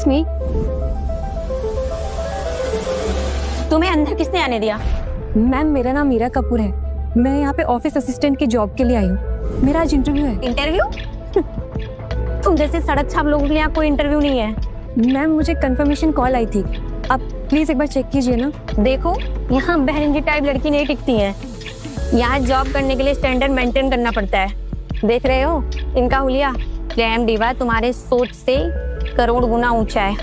Excuse me, तुम्हें अंदर किसने आने दिया? मैम मेरा नाम मीरा कपूर है। मैं यहाँ पे ऑफिस असिस्टेंट की जॉब के लिए आई हूँ। मेरा आज इंटरव्यू है। इंटरव्यू? तुम जैसे सड़क छाप लोगों के लिए यहाँ कोई इंटरव्यू नहीं है। मैम मुझे कंफर्मेशन कॉल आई थी, आप प्लीज एक बार चेक कीजिए ना। देखो, यहाँ बहन की टाइप लड़की नहीं टिकती है। यहाँ जॉब करने के लिए स्टैंडर्ड मेंटेन करना पड़ता है। देख रहे हो इनका हुलिया? ग्लैम डिवा तुम्हारे सोच से करोड़ गुना ऊंचा है।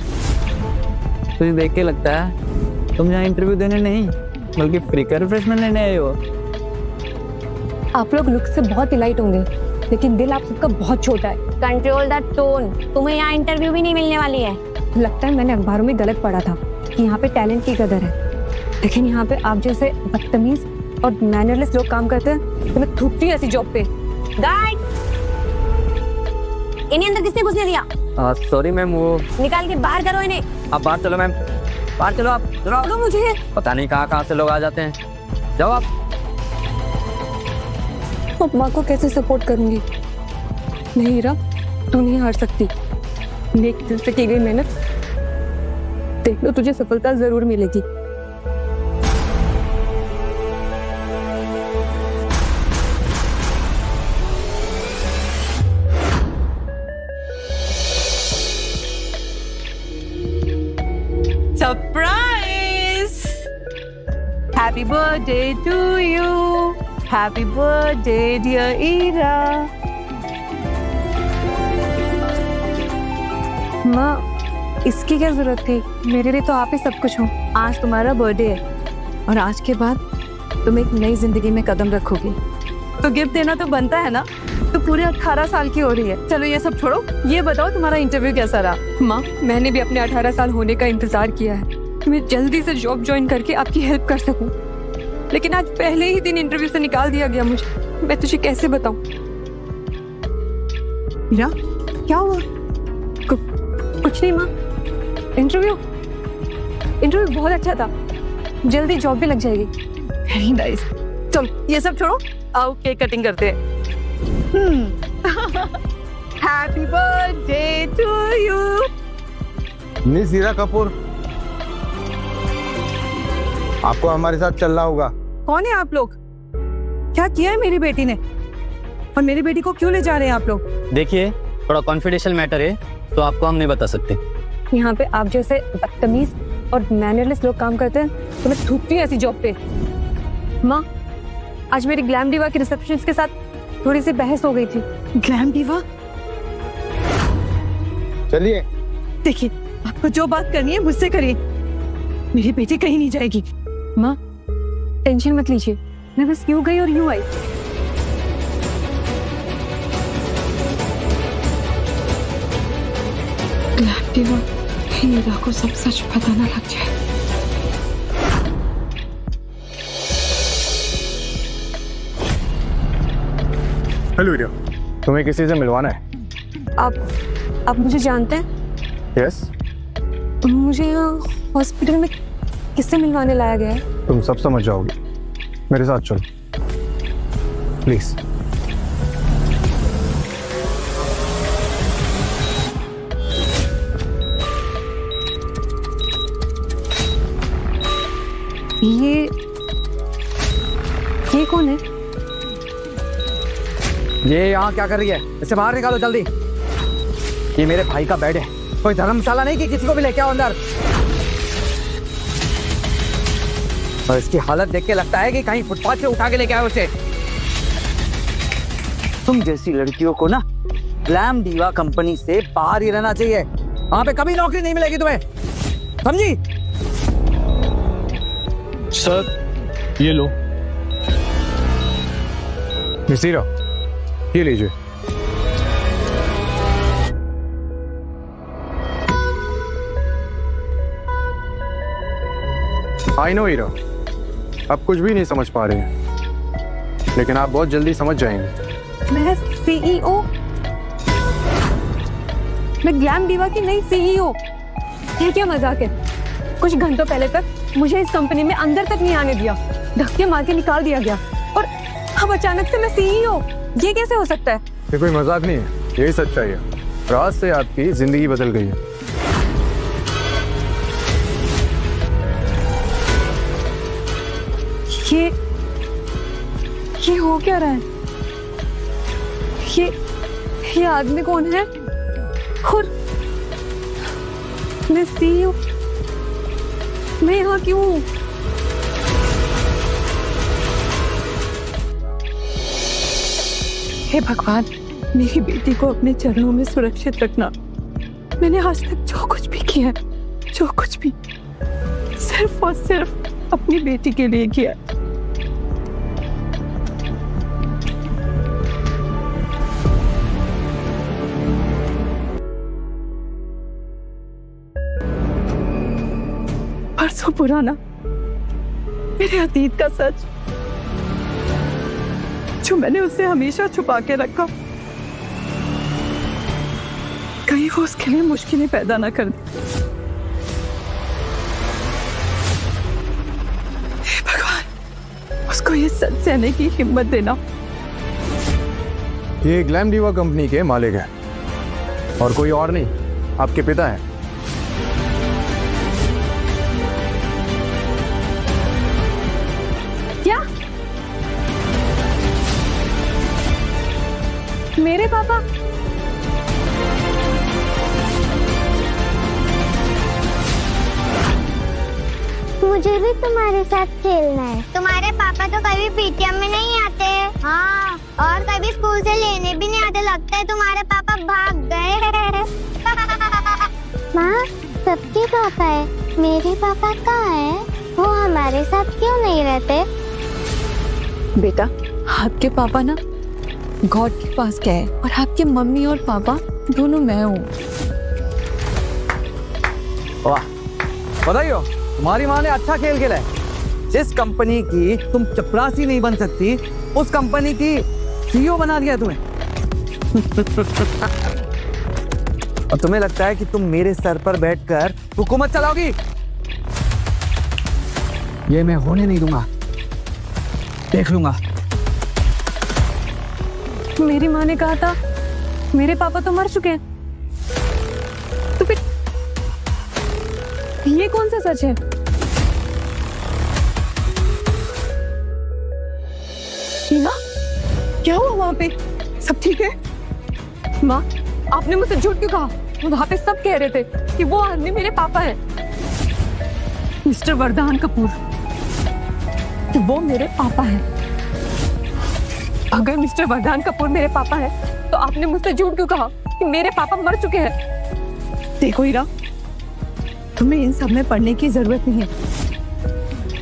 तुझे देख के लगता है तुम यहाँ इंटरव्यू देने नहीं बल्कि फ्री का रिफ्रेशमेंट लेने आए हो। आप लोग लुक से बहुत इलाइट होंगे, लेकिन दिल आप सबका बहुत छोटा है। Control the tone. तुम्हें यहाँ इंटरव्यू भी नहीं मिलने वाली है। लगता है मैंने अखबारों में गलत पढ़ा था कि यहाँ पे टैलेंट की कदर है, लेकिन यहाँ पे आप जैसे बदतमीज और मैनरलेस लोग काम करते हैं तो मैं थूकती हूँ ऐसी जॉब पे। गार्ड, इन्हें अंदर किसने घुसने दिया? सॉरी मैम, वो निकाल के बाहर करो इन्हें। आप बाहर चलो मैम, बाहर चलो। आप छोड़ो मुझे। पता नहीं कहाँ से लोग आ जाते हैं। जाओ आप। माँ को कैसे सपोर्ट करूंगी? नहीं हीरा, तू नहीं हार सकती। नेक दिल से की गई मेहनत, देख लो तुझे सफलता जरूर मिलेगी। Surprise! Happy birthday to you. Happy birthday, dear Ira. माँ, इसकी क्या जरूरत थी? मेरे लिए तो आप ही सब कुछ हो। आज तुम्हारा बर्थडे है और आज के बाद तुम एक नई जिंदगी में कदम रखोगी, तो गिफ्ट देना तो बनता है ना। तो पूरे 18 साल की हो रही है। चलो ये सब छोड़ो, ये बताओ तुम्हारा इंटरव्यू कैसा रहा? माँ, मैंने भी अपने 18 साल होने का इंतजार किया है कि मैं जल्दी से जॉब ज्वाइन करके आपकी हेल्प कर सकूं, लेकिन आज पहले ही दिन इंटरव्यू से निकाल दिया गया मुझे। मैं तुझे कैसे बताऊं? मीरा, क्या हुआ? कुछ नहीं माँ, इंटरव्यू बहुत अच्छा था, जल्दी जॉब भी लग जाएगी। Very nice. चलो ये सब छोड़ो, आओ केक कटिंग करते हैं। Happy birthday to you. Miss Heera Kapoor, आपको हमारे साथ चलना होगा। कौन है आप लोग? क्या किया है मेरी बेटी ने? और मेरी बेटी को क्यों ले जा रहे हैं आप लोग? देखिए, थोड़ा कॉन्फिडेंशियल मैटर है तो आपको हम नहीं बता सकते। यहाँ पे आप जैसे बदतमीज और मैनरलेस लोग काम करते हैं तो मैं थूकती हूँ ऐसी जॉब पे। माँ, आज मेरी ग्लैम डिवा की रिसेप्शनिस्ट के साथ थोड़ी सी बहस हो गई थी। Glam diva? चलिए। देखिए, आपको जो बात करनी है मुझसे करिए, मेरी बेटी कहीं नहीं जाएगी। माँ, टेंशन मत लीजिए, मैं बस यूं गई और यूं आई। ग्लैम डिवा, हीरा को सब सच पता ना लग जाए। हेलो हीरा, तुम्हें किसी से मिलवाना है? आप मुझे जानते हैं? यस। मुझे यहाँ हॉस्पिटल में किससे मिलवाने लाया गया है? तुम सब समझ जाओगे, मेरे साथ चलो प्लीज। ये कौन है? ये यहाँ क्या कर रही है? इसे बाहर निकालो जल्दी। ये मेरे भाई का बेड है, कोई धर्मशाला नहीं कि किसी को भी लेके आओ अंदर। और इसकी हालत देख के लगता है कि कहीं फुटपाथ से उठा के लेके आए उसे। तुम जैसी लड़कियों को ना ग्लैम डिवा कंपनी से बाहर ही रहना चाहिए। वहां पे कभी नौकरी नहीं मिलेगी तुम्हें, समझी? सर, ये लो। मिस हीरा, ये लीजिए। आई नो हीरा, आप कुछ भी नहीं समझ पा रहे हैं, लेकिन आप बहुत जल्दी समझ जाएंगे। मैं सीईओ? मैं ग्लैम डिवा की नई सीईओ? ये क्या मजाक है? कुछ घंटों पहले तक मुझे इस कंपनी में अंदर तक नहीं आने दिया, धक्के मार के निकाल दिया गया, और अब अचानक से मैं सीईओ? ये कैसे हो सकता है? ये कोई मजाक नहीं है, यही सच्चाई है। रात से आपकी जिंदगी बदल गई है। ये हो क्या रहा है? ये आदमी कौन है? और मैं सीईओ, मैं यहाँ क्यों हूँ? हे भगवान, मेरी बेटी को अपने चरणों में सुरक्षित रखना। मैंने आज तक जो कुछ भी किया है, जो कुछ भी, सिर्फ और सिर्फ अपनी बेटी के लिए किया है। परसों पुराना मेरे अतीत का सच, जो मैंने उससे हमेशा छुपा के रखा, कहीं वो उसके लिए मुश्किलें पैदा ना कर दे। हे भगवान, उसको ये सच सहने की हिम्मत देना। ये ग्लैम डीवा कंपनी के मालिक हैं और कोई और नहीं, आपके पिता हैं। क्या? मेरे पापा? मुझे भी तुम्हारे साथ खेलना है। तुम्हारे पापा तो कभी पीटीएम में नहीं आते। हाँ, और कभी स्कूल से लेने भी नहीं आते। लगता है तुम्हारे पापा भाग गए। माँ, सबके पापा है, मेरे पापा कहाँ है? वो हमारे साथ क्यों नहीं रहते? बेटा, आपके पापा ना गॉड के पास गए और आपके मम्मी और पापा दोनों मैं हूँ। वाह, बधाई हो, तुम्हारी माँ ने अच्छा खेल खेला है। जिस कंपनी की तुम चपरासी नहीं बन सकती, उस कंपनी की सीईओ बना दिया तुम्हें। और तुम्हें लगता है कि तुम मेरे सर पर बैठकर हुकूमत चलाओगी? ये मैं होने नहीं दूंगा, देख लूंगा। मेरी माँ ने कहा था मेरे पापा तो मर चुके हैं, तो फिर ये कौन सा सच है? टीना, क्या हुआ वहां पे? सब ठीक है? माँ, आपने मुझसे झूठ क्यों कहा? वहां पे सब कह रहे थे कि वो आदमी मेरे पापा हैं, मिस्टर वरदान कपूर, कि वो मेरे पापा हैं। अगर मिस्टर वरदान कपूर मेरे पापा हैं, तो आपने मुझसे झूठ क्यों कहा कि मेरे पापा मर चुके हैं? देखो हीरा, तुम्हें इन सब में पढ़ने की जरूरत नहीं है।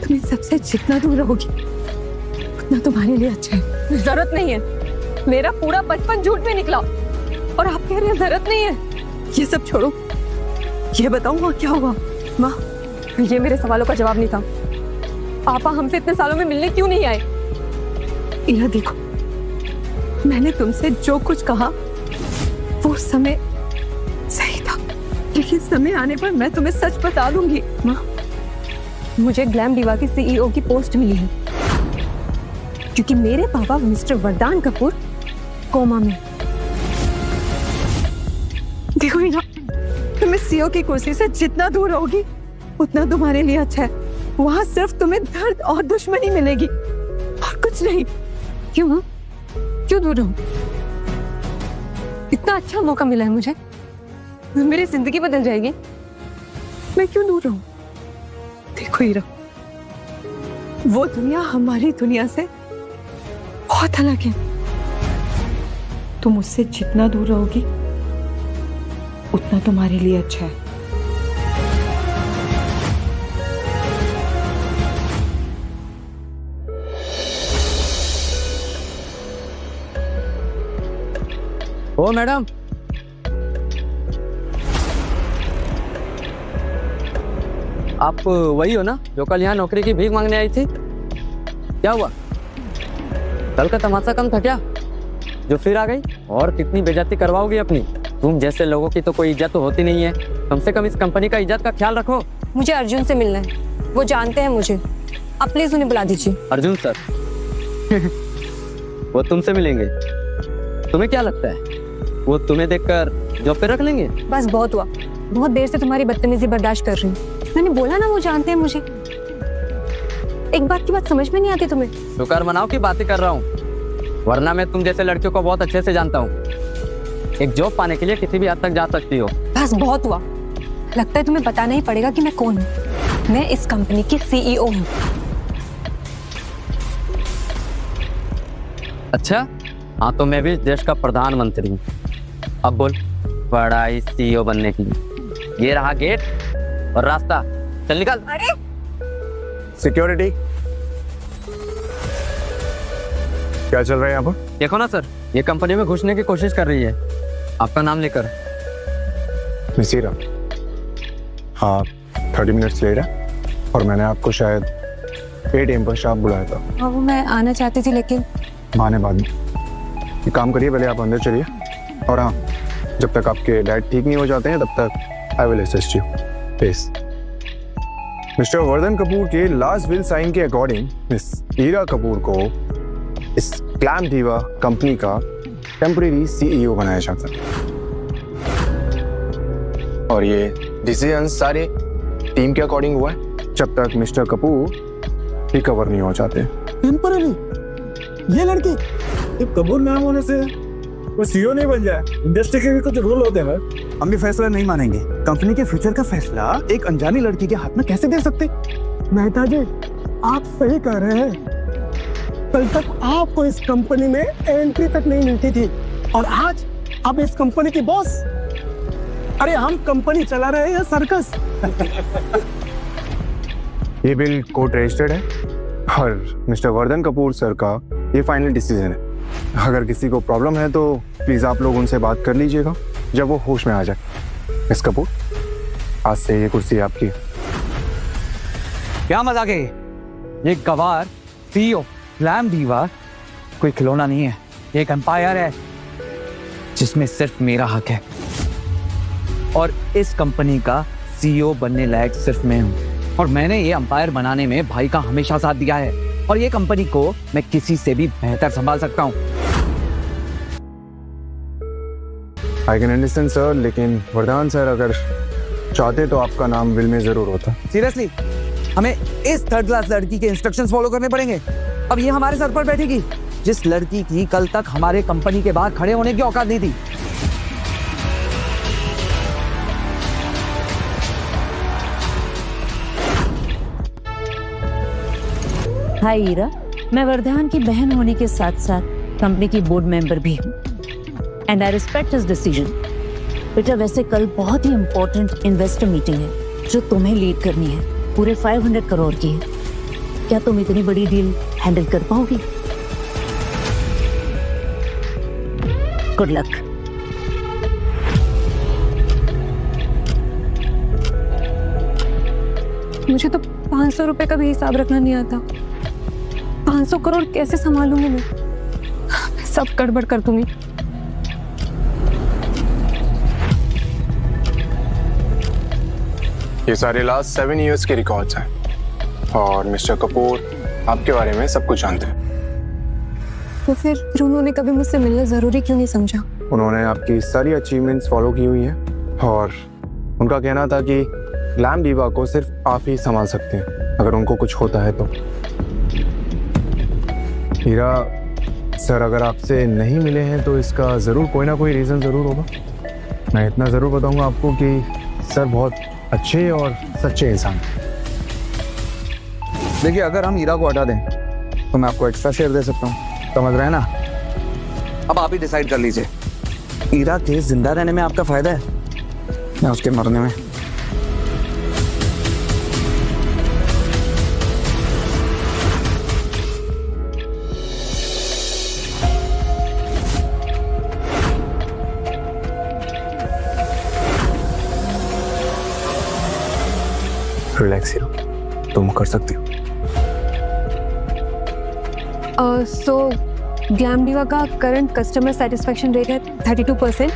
तुम इन सबसे जितना दूर रहोगी, उतना तुम्हारे लिए अच्छा है। जरूरत नहीं है, मेरा पूरा बचपन झूठ में निकला और आप कह रहे हैं जरूरत नहीं है। ये सब छोड़ो, ये बताओ वहाँ क्या हुआ? माँ, ये मेरे सवालों का जवाब नहीं था। पापा हमसे इतने सालों में मिलने क्यों नहीं आए? हीरा देखो, मैंने तुमसे जो कुछ कहा वो समय सही था, लेकिन समय आने पर मैं तुम्हें सच बता दूंगी। माँ, मुझे ग्लैम डीवा की सीईओ की पोस्ट मिली है, क्योंकि मेरे पापा मिस्टर वरदान कपूर कोमा में। देखो हीरा, तुम्हें सीईओ की कुर्सी से जितना दूर रहोगी, उतना तुम्हारे लिए अच्छा है। वहां सिर्फ तुम्हें दर्द और दुश्मनी मिलेगी और कुछ नहीं। क्यों माँ, क्यों दूर रहूं? इतना अच्छा मौका मिला है मुझे, मेरी जिंदगी बदल जाएगी, मैं क्यों दूर रहूं? देखो हीरा, वो दुनिया हमारी दुनिया से बहुत अलग है। तुम उससे जितना दूर रहोगी, उतना तुम्हारे लिए अच्छा है। ओ मैडम, आप वही हो ना जो कल यहाँ नौकरी की भीख मांगने आई थी? क्या हुआ, कल का तमाशा कम था क्या जो फिर आ गई? और कितनी बेइज्जती करवाओगी अपनी? तुम जैसे लोगों की तो कोई इज्जत तो होती नहीं है। कम से कम इस कंपनी का इज्जत का ख्याल रखो। मुझे अर्जुन से मिलना है, वो जानते हैं मुझे, आप प्लीज उन्हें बुला दीजिए। अर्जुन सर? वो तुमसे मिलेंगे? तुम्हें क्या लगता है वो तुम्हें देखकर जॉब पे रख लेंगे? बस बहुत हुआ, बहुत देर से तुम्हारी बदतमीजी बर्दाश्त कर रही हूँ। मैंने बोला ना वो जानते हैं मुझे। एक बात की बात समझ में नहीं आती तुम्हें? शुक्र मनाओ की बातें कर रहा हूँ, वरना मैं तुम जैसे लड़कियों को बहुत अच्छे से जानता हूँ। एक जॉब पाने के लिए किसी भी हद तक जा सकती हो। बस बहुत हुआ, लगता है तुम्हें बताना ही पड़ेगा कि मैं कौन हूँ। मैं इस कंपनी की सीईओ हूँ। अच्छा, हाँ तो मैं भी देश का प्रधानमंत्री हूँ। अब बोल, पढ़ाई सीईओ बनने की। ये रहा गेट और रास्ता, चल निकल। सिक्योरिटी, क्या चल रहा है यहाँ पर? देखो ना सर, ये कंपनी में घुसने की कोशिश कर रही है, आपका नाम लेकर। मिस हीरा, हाँ 30 मिनट्स लेट है और मैंने आपको शायद ATM पर शार्प बुलाया था। हाँ वो मैं आना चाहती थी, लेकिन बहाने बाद में। एक काम करिए, पहले आप अंदर चलिए, और हाँ जब तक आपके डैड ठीक नहीं हो जाते हैं तब तक I will assist you. Please. Mister Vardhan Kapoor के लास्ट विल साइन के अकॉर्डिंग मिस हीरा कपूर को इस ग्लैम डीवा कंपनी का टेम्परेरी CEO बनाया जाता है, और ये डिसीजन सारे टीम के अकॉर्डिंग हुआ है जब तक मिस्टर कपूर रिकवर नहीं हो जाते। टेम्पररी ये लड़की सिर्फ कपूर नाम होने से वो CEO नहीं बन जाए। इंडस्ट्री के भी कुछ रूल होते हैं। हम भी फैसला नहीं मानेंगे। कंपनी के फ्यूचर का फैसला एक अनजानी लड़की के हाथ में कैसे दे सकते? मेहता जी, आप सही कह रहे हैं। कल तक आपको इस कंपनी में एंट्री तक नहीं मिलती थी, और आज आप इस कंपनी की बॉस। अरे हम कंपनी चला रहे हैं या सर्कस? ये बिल कोर्ट रजिस्टर्ड है और मिस्टर वर्धन कपूर सर का ये फाइनल डिसीजन है। अगर किसी को प्रॉब्लम है तो प्लीज आप लोग उनसे बात कर लीजिएगा जब वो होश में आ जाए। मिस कपूर, आज से ये कुर्सी आपकी। क्या मजाक है ये गवार CEO ग्लैम डीवा कोई खिलौना नहीं है, ये एक एम्पायर है जिसमें सिर्फ मेरा हक है, और इस कंपनी का CEO बनने लायक सिर्फ मैं हूँ, और मैंने ये एम्पायर बनाने में भाई का हमेशा साथ दिया है, और ये कंपनी को मैं किसी से भी बेहतर संभाल सकता हूँ। आई कैन अंडरस्टैंड सर, लेकिन वरदान सर अगर चाहते तो आपका नाम विल में जरूर होता। सीरियसली हमें इस थर्ड क्लास लड़की के इंस्ट्रक्शंस फॉलो करने पड़ेंगे। अब ये हमारे सर पर बैठेगी, जिस लड़की की कल तक हमारे कंपनी के बाहर खड़े होने की औकात नहीं थी। हाय हीरा, मैं वर्धान की बहन होने के साथ साथ कंपनी की बोर्ड मेंबर भी हूँ, and I respect his decision. बेटा वैसे कल बहुत ही इम्पोर्टेंट इन्वेस्टर मीटिंग है जो तुम्हें लीड करनी है, पूरे 500 करोड़ की है। क्या तुम इतनी बड़ी डील हैंडल कर पाओगी? Good luck. मुझे तो 500 रुपए का भी हिसाब रखना नहीं आता। 500 करोड़ कैसे संभालूंगी मैं? सब गड़बड़ कर दूंगी। ये सारे लास्ट 7 इयर्स के रिकॉर्ड्स हैं, और मिस्टर कपूर आपके बारे में सब कुछ जानते हैं। तो फिर उन्होंने कभी मुझसे मिलना जरूरी क्यों नहीं समझा? उन्होंने आपकी सारी अचीवमेंट्स फॉलो की हुई है, और उनका कहना था कि ग्लैम डीवा को सिर्फ आप ही संभाल सकते हैं अगर उनको कुछ होता है तो। हीरा सर अगर आपसे नहीं मिले हैं तो इसका ज़रूर कोई ना कोई रीज़न ज़रूर होगा। मैं इतना ज़रूर बताऊंगा आपको कि सर बहुत अच्छे और सच्चे इंसान हैं। देखिए अगर हम हीरा को हटा दें तो मैं आपको एक्स्ट्रा शेयर दे सकता हूँ, समझ रहे हैं ना? अब आप ही डिसाइड कर लीजिए, हीरा के जिंदा रहने में आपका फायदा है या उसके मरने में? रिलैक्स हीरो, तुम कर सकती हो। सो ग्लैम डीवा का करंट कस्टमर सेटिस्फेक्शन रेट है 32%,